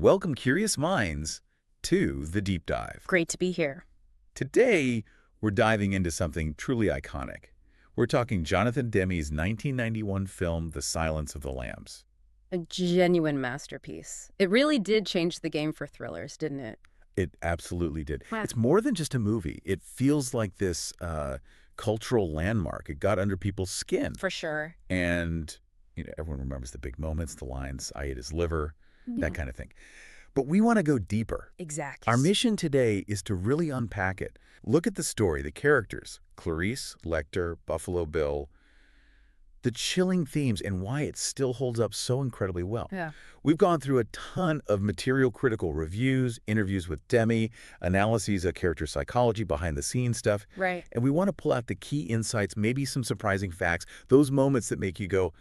Welcome, curious minds, to The Deep Dive. Great to be here. Today, we're diving into something truly iconic. We're talking Jonathan Demme's 1991 film, The Silence of the Lambs. A genuine masterpiece. It really did change the game for thrillers, didn't it? It absolutely did. Wow. It's more than just a movie. It feels like this cultural landmark. It got under people's skin. For sure. And, everyone remembers the big moments, the lines, I ate his liver, that kind of thing. But we want to go deeper. Exactly. Our mission today is to really unpack it. Look at the story, the characters, Clarice, Lecter, Buffalo Bill, the chilling themes, and why it still holds up so incredibly well. Yeah. We've gone through a ton of material critical reviews, interviews with Demme, analyses of character psychology, behind-the-scenes stuff. Right. And we want to pull out the key insights, maybe some surprising facts, those moments that make you go,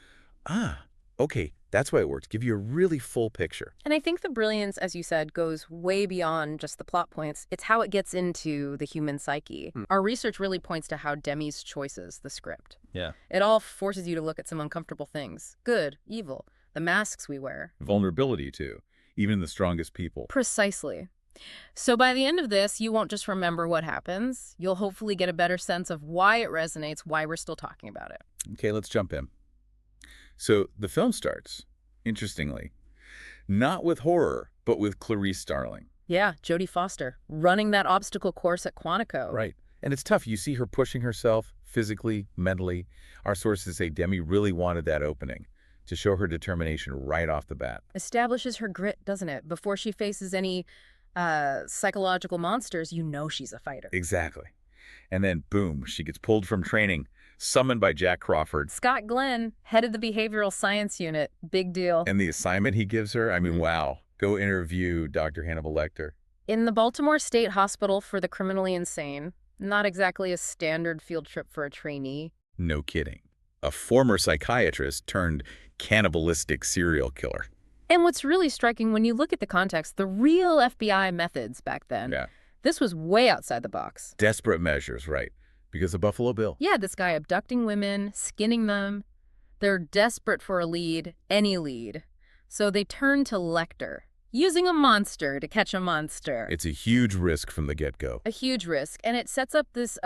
okay, that's why it works. Give you a really full picture. And I think the brilliance, as you said, goes way beyond just the plot points. It's how it gets into the human psyche. Our research really points to how Demme's choices, the script. Yeah. It all forces you to look at some uncomfortable things. Good, evil, the masks we wear. Vulnerability, too, even in the strongest people. Precisely. So by the end of this, you won't just remember what happens. You'll hopefully get a better sense of why it resonates, why we're still talking about it. Okay, let's jump in. So the film starts, interestingly, not with horror, but with Clarice Starling. Yeah, Jodie Foster, running that obstacle course at Quantico. Right. And it's tough. You see her pushing herself physically, mentally. Our sources say Demme really wanted that opening to show her determination right off the bat. Establishes her grit, doesn't it? Before she faces any psychological monsters, you know she's a fighter. Exactly. And then, boom, she gets pulled from training, summoned by Jack Crawford. Scott Glenn, head of the behavioral science unit. Big deal. And the assignment he gives her, I mean, wow. Go interview Dr. Hannibal Lecter. In the Baltimore State Hospital for the Criminally Insane. Not exactly a standard field trip for a trainee. No kidding. A former psychiatrist turned cannibalistic serial killer. And what's really striking when you look at the context, the real FBI methods back then. Yeah. This was way outside the box. Desperate measures, right? Because of Buffalo Bill. Yeah, this guy abducting women, skinning them. They're desperate for a lead, any lead. So they turn to Lecter, using a monster to catch a monster. It's a huge risk from the get-go. A huge risk. And it sets up this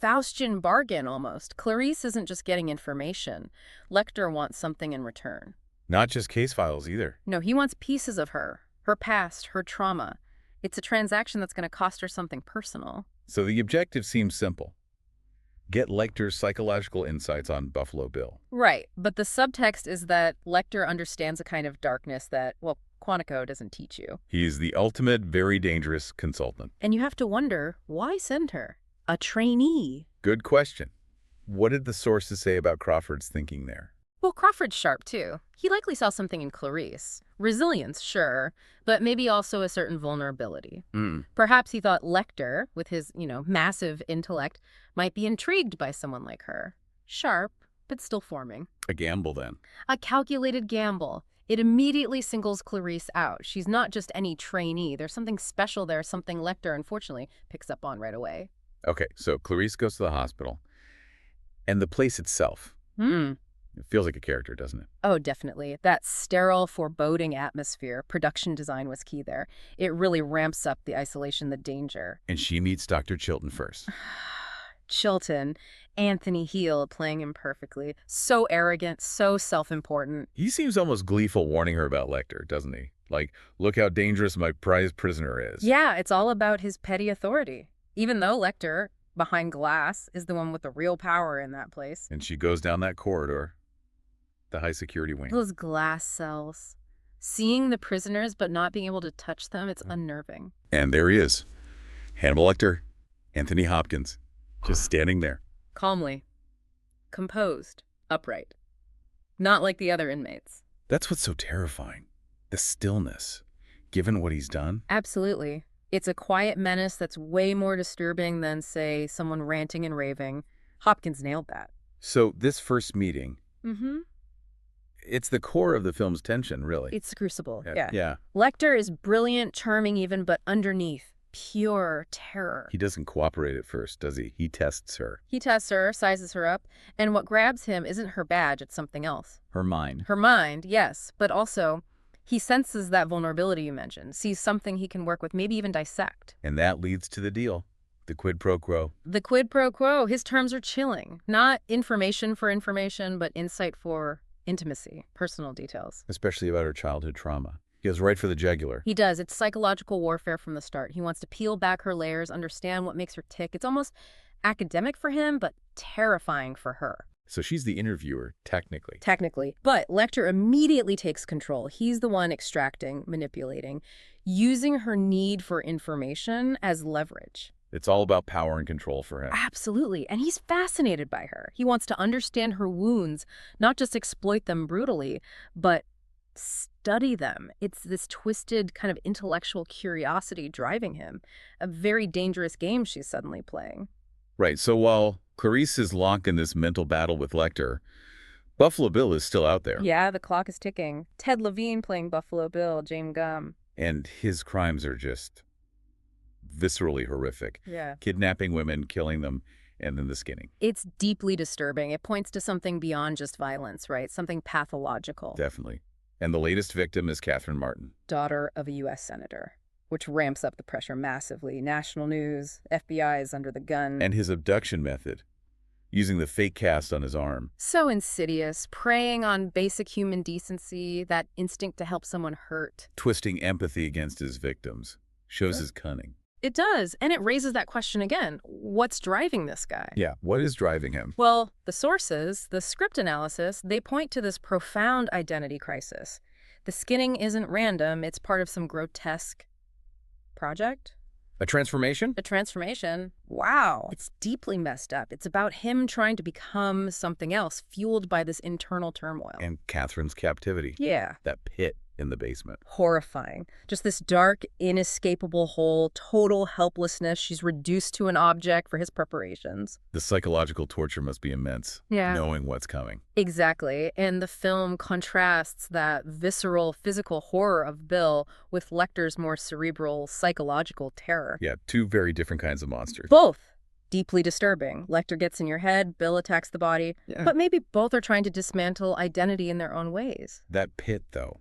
Faustian bargain almost. Clarice isn't just getting information. Lecter wants something in return. Not just case files either. No, he wants pieces of her past, her trauma. It's a transaction that's going to cost her something personal. So the objective seems simple. Get Lecter's psychological insights on Buffalo Bill. Right, but the subtext is that Lecter understands a kind of darkness that, well, Quantico doesn't teach you. He's the ultimate, very dangerous consultant. And you have to wonder, why send her? A trainee? Good question. What did the sources say about Crawford's thinking there? Well, Crawford's sharp, too. He likely saw something in Clarice. Resilience, sure, but maybe also a certain vulnerability. Perhaps he thought Lecter, with his, massive intellect, might be intrigued by someone like her. Sharp, but still forming. A gamble, then. A calculated gamble. It immediately singles Clarice out. She's not just any trainee. There's something special there, something Lecter, unfortunately, picks up on right away. Okay, so Clarice goes to the hospital. And the place itself. It feels like a character, doesn't it? Oh, definitely. That sterile, foreboding atmosphere, production design was key there. It really ramps up the isolation, the danger. And she meets Dr. Chilton first. Chilton, Anthony Heel playing him perfectly. So arrogant, so self-important. He seems almost gleeful warning her about Lecter, doesn't he? Like, look how dangerous my prized prisoner is. Yeah, it's all about his petty authority. Even though Lecter, behind glass, is the one with the real power in that place. And she goes down that corridor. The high-security wing. Those glass cells. Seeing the prisoners but not being able to touch them, it's unnerving. And there he is. Hannibal Lecter, Anthony Hopkins, just standing there. Calmly. Composed. Upright. Not like the other inmates. That's what's so terrifying. The stillness, given what he's done. Absolutely. It's a quiet menace that's way more disturbing than, say, someone ranting and raving. Hopkins nailed that. So this first meeting... It's the core of the film's tension, really. It's the crucible, Yeah. yeah. Lecter is brilliant, charming even, but underneath, pure terror. He doesn't cooperate at first, does he? He tests her. He tests her, sizes her up, and what grabs him isn't her badge, it's something else. Her mind. Her mind, yes, but also He senses that vulnerability you mentioned, sees something he can work with, maybe even dissect. And that leads to the deal, the quid pro quo. The quid pro quo, his terms are chilling. Not information for information, but insight for intimacy, personal details. Especially about her childhood trauma. He goes right for the jugular. He does. It's psychological warfare from the start. He wants to peel back her layers, understand what makes her tick. It's almost academic for him, but terrifying for her. So she's the interviewer, technically. Technically. But Lecter immediately takes control. He's the one extracting, manipulating, using her need for information as leverage. It's all about power and control for him. Absolutely. And he's fascinated by her. He wants to understand her wounds, not just exploit them brutally, but study them. It's this twisted kind of intellectual curiosity driving him. A very dangerous game she's suddenly playing. Right, so while Clarice is locked in this mental battle with Lecter, Buffalo Bill is still out there. Yeah, the clock is ticking. Ted Levine playing Buffalo Bill, James Gumb. And his crimes are just viscerally horrific. Yeah. Kidnapping women, killing them, and then the skinning. It's deeply disturbing. It points to something beyond just violence, right? Something pathological. Definitely. And the latest victim is Catherine Martin. Daughter of a U.S. senator, which ramps up the pressure massively. National news, FBI is under the gun. And his abduction method, using the fake cast on his arm. So insidious, preying on basic human decency, that instinct to help someone hurt. Twisting empathy against his victims. Shows his cunning. It does, and it raises that question again. What's driving this guy? Yeah, what is driving him? Well, the sources, the script analysis, they point to this profound identity crisis. The skinning isn't random, it's part of some grotesque project. A transformation? A transformation. Wow. It's deeply messed up. It's about him trying to become something else, fueled by this internal turmoil. And Catherine's captivity. Yeah. That pit in the basement. Horrifying. Just this dark, inescapable hole, total helplessness. She's reduced to an object for his preparations. The psychological torture must be immense, knowing what's coming. Exactly. And the film contrasts that visceral, physical horror of Bill with Lecter's more cerebral, psychological terror. Yeah, two very different kinds of monsters. Both deeply disturbing. Lecter gets in your head, Bill attacks the body. Yeah. But maybe both are trying to dismantle identity in their own ways. That pit, though.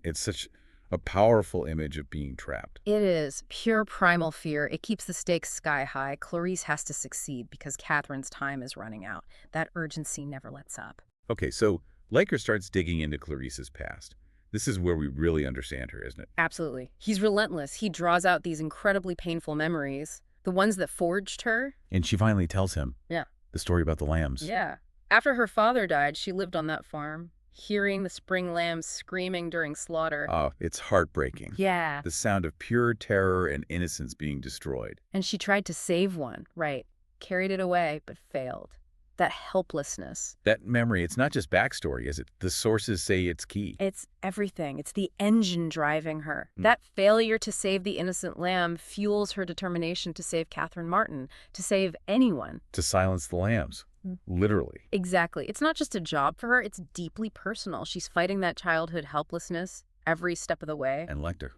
It's such a powerful image of being trapped. It is pure primal fear. It keeps the stakes sky high. Clarice has to succeed because Catherine's time is running out. That urgency never lets up. Okay, so Lecter starts digging into Clarice's past. This is where we really understand her, isn't it? Absolutely. He's relentless. He draws out these incredibly painful memories, the ones that forged her. And she finally tells him the story about the lambs. Yeah. After her father died, she lived on that farm, hearing the spring lambs screaming during slaughter. Oh, it's heartbreaking. Yeah. The sound of pure terror and innocence being destroyed. And she tried to save one, right? Carried it away, but failed. That helplessness. That memory, it's not just backstory, is it? The sources say it's key. It's everything. It's the engine driving her. That failure to save the innocent lamb fuels her determination to save Catherine Martin, to save anyone. To silence the lambs. Literally. Exactly. It's not just a job for her, it's deeply personal. She's fighting that childhood helplessness every step of the way. And Lecter,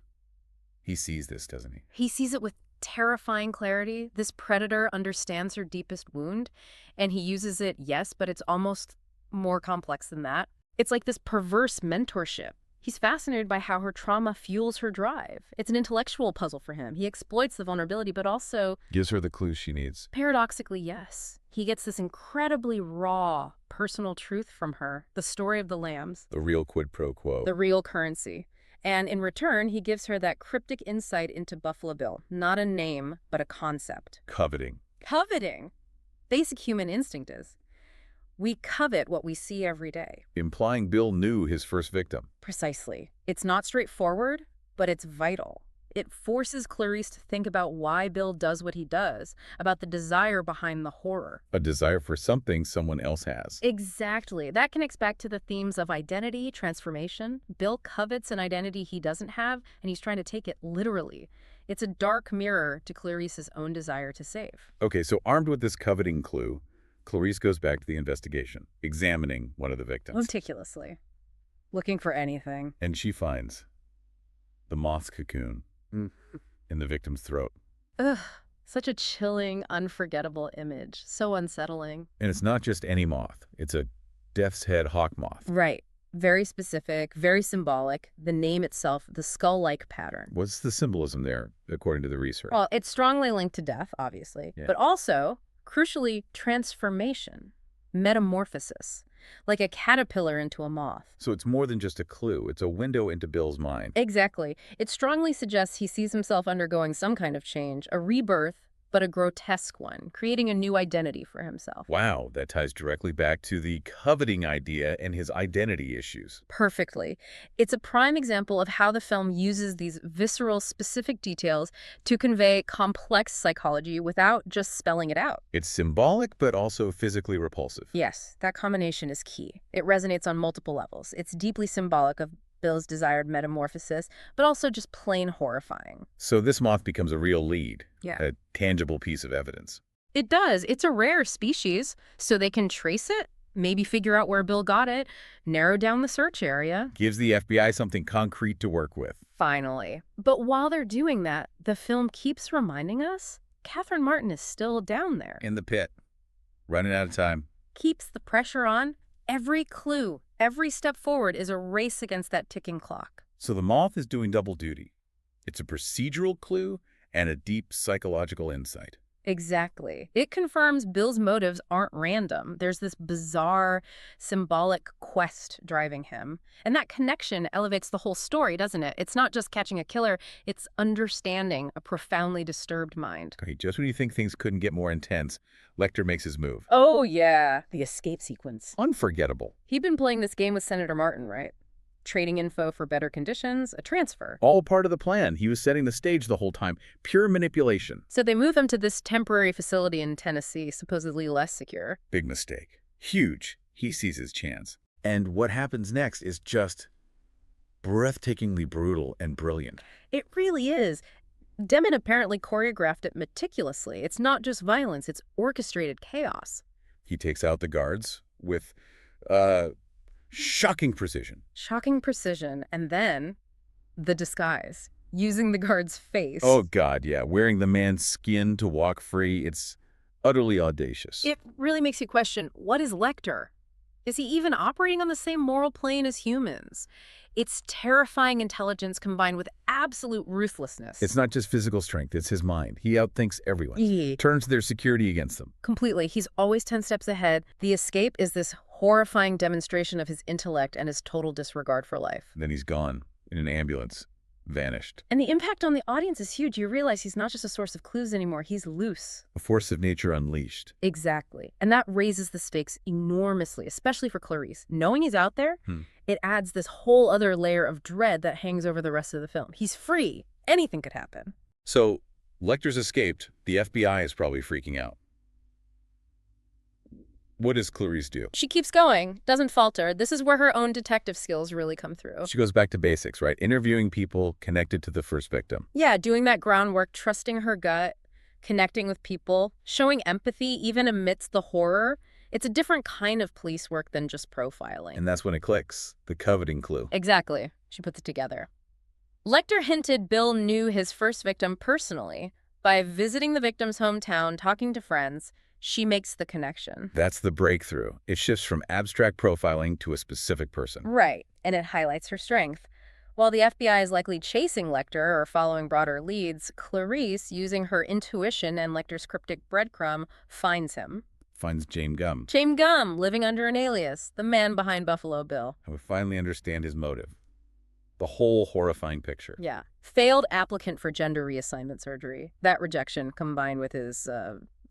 he sees this, doesn't he? He sees it with terrifying clarity. This predator understands her deepest wound, and he uses it, yes, but it's almost more complex than that. It's like this perverse mentorship. He's fascinated by how her trauma fuels her drive. It's an intellectual puzzle for him. He exploits the vulnerability, but also gives her the clues she needs. Paradoxically, yes. He gets this incredibly raw, personal truth from her, the story of the lambs. The real quid pro quo. The real currency. And in return, he gives her that cryptic insight into Buffalo Bill. Not a name, but a concept. Coveting. Coveting. Basic human instinct is. We covet what we see every day. Implying Bill knew his first victim. Precisely. It's not straightforward, but it's vital. It forces Clarice to think about why Bill does what he does, about the desire behind the horror. A desire for something someone else has. Exactly. That connects back to the themes of identity, transformation. Bill covets an identity he doesn't have, and he's trying to take it literally. It's a dark mirror to Clarice's own desire to save. Okay, so armed with this coveting clue, Clarice goes back to the investigation, examining one of the victims. Meticulously. Looking for anything. And she finds the moth's cocoon in the victim's throat. Ugh. Such a chilling, unforgettable image. So unsettling. And it's not just any moth. It's a death's head hawk moth. Right. Very specific, very symbolic. The name itself, the skull-like pattern. What's the symbolism there, according to the research? Well, it's strongly linked to death, obviously, Yeah. but also, crucially, transformation, metamorphosis, like a caterpillar into a moth. So it's more than just a clue. It's a window into Bill's mind. Exactly. It strongly suggests he sees himself undergoing some kind of change, a rebirth, but a grotesque one, creating a new identity for himself. Wow, that ties directly back to the coveting idea and his identity issues. Perfectly. It's a prime example of how the film uses these visceral, specific details to convey complex psychology without just spelling it out. It's symbolic, but also physically repulsive. Yes, that combination is key. It resonates on multiple levels. It's deeply symbolic of Bill's desired metamorphosis, but also just plain horrifying. So this moth becomes a real lead, Yeah. a tangible piece of evidence. It does. It's a rare species, so they can trace it, maybe figure out where Bill got it, narrow down the search area. Gives the FBI something concrete to work with. Finally. But while they're doing that, the film keeps reminding us Catherine Martin is still down there. In the pit. Running out of time. Keeps the pressure on. Every clue, every step forward is a race against that ticking clock. So the moth is doing double duty. It's a procedural clue and a deep psychological insight. Exactly. It confirms Bill's motives aren't random. There's this bizarre, symbolic quest driving him. And that connection elevates the whole story, doesn't it? It's not just catching a killer, it's understanding a profoundly disturbed mind. Okay, just when you think things couldn't get more intense, Lecter makes his move. Oh, yeah. The escape sequence. Unforgettable. He'd been playing this game with Senator Martin, right? Trading info for better conditions, a transfer. All part of the plan. He was setting the stage the whole time. Pure manipulation. So they move him to this temporary facility in Tennessee, supposedly less secure. Big mistake. Huge. He sees his chance. And what happens next is just breathtakingly brutal and brilliant. It really is. Demme apparently choreographed it meticulously. It's not just violence, it's orchestrated chaos. He takes out the guards with shocking precision. Shocking precision, and then the disguise, using the guard's face. Oh, God, yeah. Wearing the man's skin to walk free. It's utterly audacious. It really makes you question, what is Lecter? Is he even operating on the same moral plane as humans? It's terrifying intelligence combined with absolute ruthlessness. It's not just physical strength, it's his mind. He outthinks everyone. Yeah. Turns their security against them. Completely. He's always 10 steps ahead. The escape is this horrifying demonstration of his intellect and his total disregard for life. Then he's gone in an ambulance. Vanished. And the impact on the audience is huge. You realize he's not just a source of clues anymore. He's loose. A force of nature unleashed. Exactly. And that raises the stakes enormously, especially for Clarice. Knowing he's out there, it adds this whole other layer of dread that hangs over the rest of the film. He's free. Anything could happen. So, Lecter's escaped. The FBI is probably freaking out. What does Clarice do? She keeps going, doesn't falter. This is where her own detective skills really come through. She goes back to basics, right? Interviewing people connected to the first victim. Yeah, doing that groundwork, trusting her gut, connecting with people, showing empathy even amidst the horror. It's a different kind of police work than just profiling. And that's when it clicks. The coveting clue. Exactly. She puts it together. Lecter hinted Bill knew his first victim personally. By visiting the victim's hometown, talking to friends, she makes the connection. That's the breakthrough. It shifts from abstract profiling to a specific person. Right, and it highlights her strength. While the FBI is likely chasing Lecter or following broader leads, Clarice, using her intuition and Lecter's cryptic breadcrumb, finds him. Finds James Gum. James Gum, living under an alias, the man behind Buffalo Bill. And we finally understand his motive. The whole horrifying picture. Yeah. Failed applicant for gender reassignment surgery. That rejection, combined with his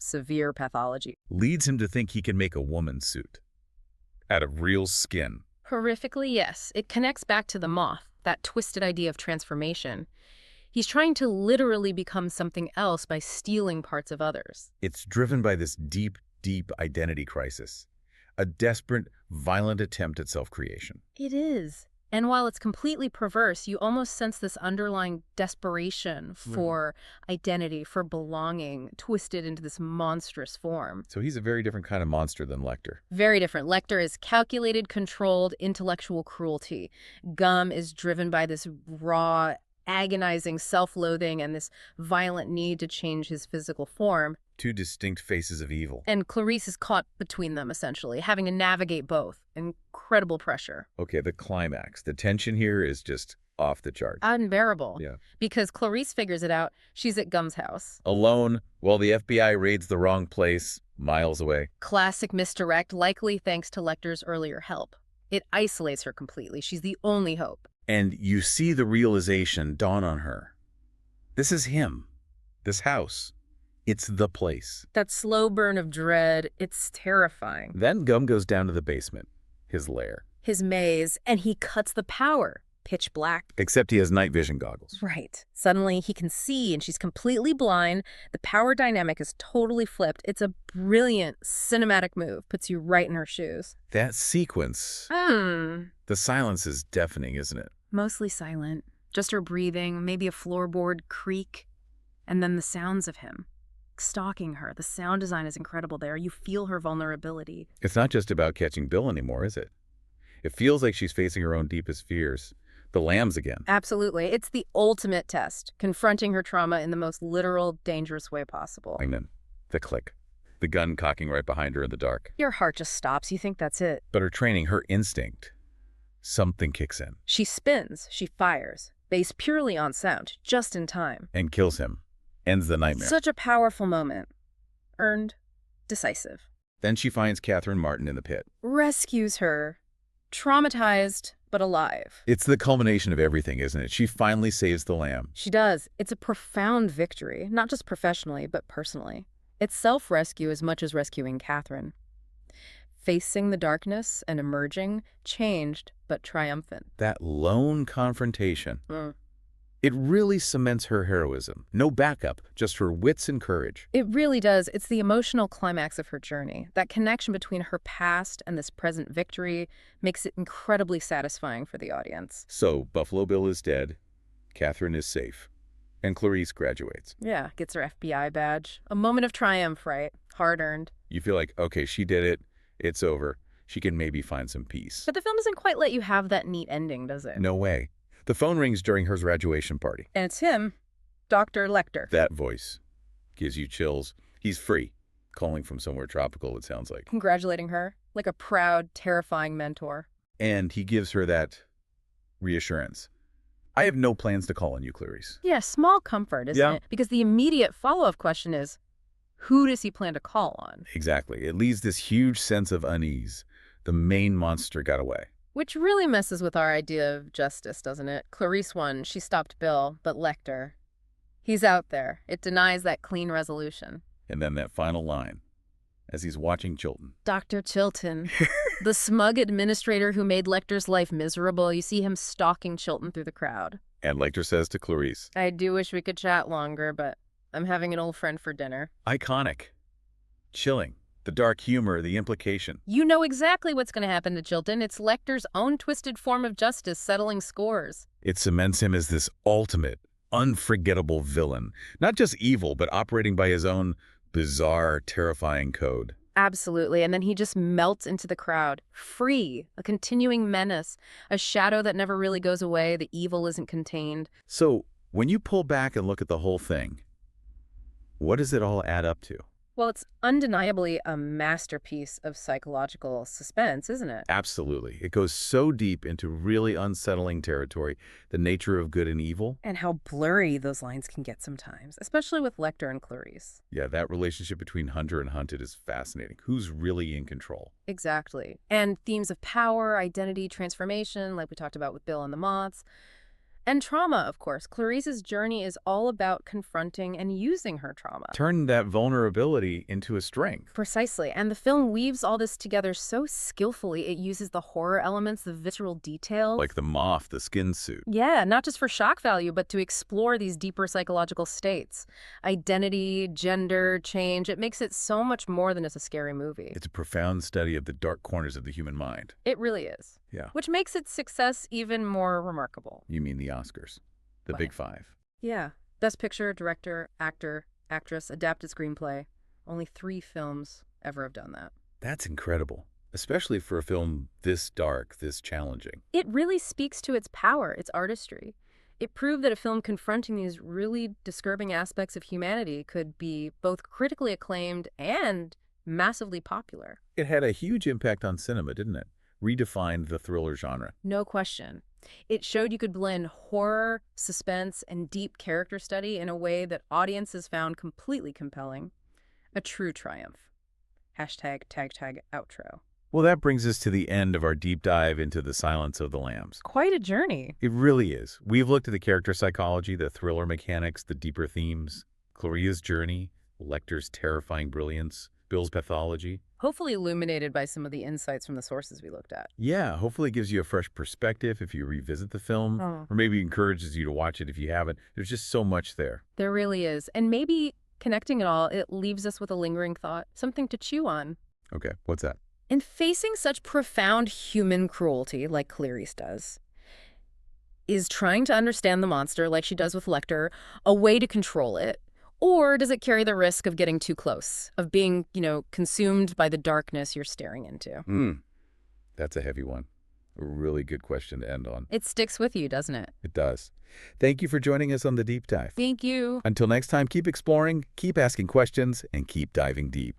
severe pathology, Leads him to think he can make a woman's suit. Out of real skin. horrifically, yes. It connects back to the moth, that twisted idea of transformation. He's trying to literally become something else by stealing parts of others. It's driven by this deep, deep identity crisis. A desperate, violent attempt at self-creation. It is. And while it's completely perverse, you almost sense this underlying desperation for identity, for belonging, twisted into this monstrous form. So he's a very different kind of monster than Lecter. Very different. Lecter is calculated, controlled, intellectual cruelty. Gum is driven by this raw, agonizing self-loathing and this violent need to change his physical form. Two distinct faces of evil. And Clarice is caught between them, essentially, having to navigate both. Incredible pressure. Okay, the climax. The tension here is just off the chart. Unbearable. Yeah. Because Clarice figures it out. She's at Gum's house. Alone, while the FBI raids the wrong place, miles away. Classic misdirect, likely thanks to Lecter's earlier help. It isolates her completely. She's the only hope. And you see the realization dawn on her. This is him. This house. It's the place. That slow burn of dread, it's terrifying. Then Gum goes down to the basement, his lair. His maze, and he cuts the power. Pitch black. Except he has night vision goggles. Right. Suddenly he can see and she's completely blind. The power dynamic is totally flipped. It's a brilliant cinematic move. Puts you right in her shoes. That sequence. The silence is deafening, isn't it? Mostly silent. Just her breathing, maybe a floorboard creak, and then the sounds of him stalking her. The sound design is incredible there. You feel her vulnerability. It's not just about catching Bill anymore, is it? It feels like she's facing her own deepest fears. The lambs again. Absolutely. It's the ultimate test, confronting her trauma in the most literal, dangerous way possible. And then the click. The gun cocking right behind her in the dark. Your heart just stops. You think that's it. But her training, her instinct, something kicks in. She spins. She fires. Based purely on sound, just in time. And kills him. Ends the nightmare. Such a powerful moment. Earned. Decisive. Then she finds Catherine Martin in the pit. Rescues her. Traumatized, but alive. It's the culmination of everything, isn't it? She finally saves the lamb. She does. It's a profound victory, not just professionally, but personally. It's self-rescue as much as rescuing Catherine. Facing the darkness and emerging, changed, but triumphant. That lone confrontation. It really cements her heroism. No backup, just her wits and courage. It really does. It's the emotional climax of her journey. That connection between her past and this present victory makes it incredibly satisfying for the audience. So, Buffalo Bill is dead, Catherine is safe, and Clarice graduates. Yeah, gets her FBI badge. A moment of triumph, right? Hard-earned. You feel like, okay, she did it, it's over. She can maybe find some peace. But the film doesn't quite let you have that neat ending, does it? No way. The phone rings during her graduation party. And it's him, Dr. Lecter. That voice gives you chills. He's free, calling from somewhere tropical, it sounds like. Congratulating her, like a proud, terrifying mentor. And he gives her that reassurance. I have no plans to call on you, Clarice. Yeah, small comfort, isn't it? Because the immediate follow-up question is, who does he plan to call on? Exactly. It leaves this huge sense of unease. The main monster got away. Which really messes with our idea of justice, doesn't it? Clarice won. She stopped Bill, but Lecter, he's out there. It denies that clean resolution. And then that final line, as he's watching Chilton. Dr. Chilton, the smug administrator who made Lecter's life miserable. You see him stalking Chilton through the crowd. And Lecter says to Clarice, I do wish we could chat longer, but I'm having an old friend for dinner. Iconic. Chilling. The dark humor, the implication. You know exactly what's going to happen to Chilton. It's Lecter's own twisted form of justice settling scores. It cements him as this ultimate, unforgettable villain. Not just evil, but operating by his own bizarre, terrifying code. Absolutely. And then he just melts into the crowd. Free. A continuing menace. A shadow that never really goes away. The evil isn't contained. So, when you pull back and look at the whole thing, what does it all add up to? Well, it's undeniably a masterpiece of psychological suspense, isn't it? Absolutely. It goes so deep into really unsettling territory, the nature of good and evil. And how blurry those lines can get sometimes, especially with Lecter and Clarice. Yeah, that relationship between hunter and hunted is fascinating. Who's really in control? Exactly. And themes of power, identity, transformation, like we talked about with Bill and the Moths. And trauma, of course. Clarice's journey is all about confronting and using her trauma. Turn that vulnerability into a strength. Precisely. And the film weaves all this together so skillfully. It uses the horror elements, the visceral details. Like the moth, the skin suit. Yeah, not just for shock value, but to explore these deeper psychological states. Identity, gender, change. It makes it so much more than just a scary movie. It's a profound study of the dark corners of the human mind. It really is. Yeah. Which makes its success even more remarkable. You mean the Oscars? The Big Five? Yeah. Best Picture, Director, Actor, Actress, Adapted Screenplay. Only 3 films ever have done that. That's incredible. Especially for a film this dark, this challenging. It really speaks to its power, its artistry. It proved that a film confronting these really disturbing aspects of humanity could be both critically acclaimed and massively popular. It had a huge impact on cinema, didn't it? Redefined the thriller genre. No question. It showed you could blend horror, suspense, and deep character study in a way that audiences found completely compelling. A true triumph. Hashtag tag tag outro. Well, that brings us to the end of our deep dive into The Silence of the Lambs. Quite a journey. It really is. We've looked at the character psychology, the thriller mechanics, the deeper themes, Clarice's journey, Lecter's terrifying brilliance, Bill's pathology. Hopefully illuminated by some of the insights from the sources we looked at. Yeah, hopefully it gives you a fresh perspective if you revisit the film, Oh. or maybe encourages you to watch it if you haven't. There's just so much there. There really is. And maybe connecting it all, it leaves us with a lingering thought, something to chew on. Okay, what's that? In facing such profound human cruelty, like Clarice does, is trying to understand the monster, like she does with Lecter, a way to control it? Or does it carry the risk of getting too close, of being, consumed by the darkness you're staring into? That's a heavy one. A really good question to end on. It sticks with you, doesn't it? It does. Thank you for joining us on The Deep Dive. Thank you. Until next time, keep exploring, keep asking questions, and keep diving deep.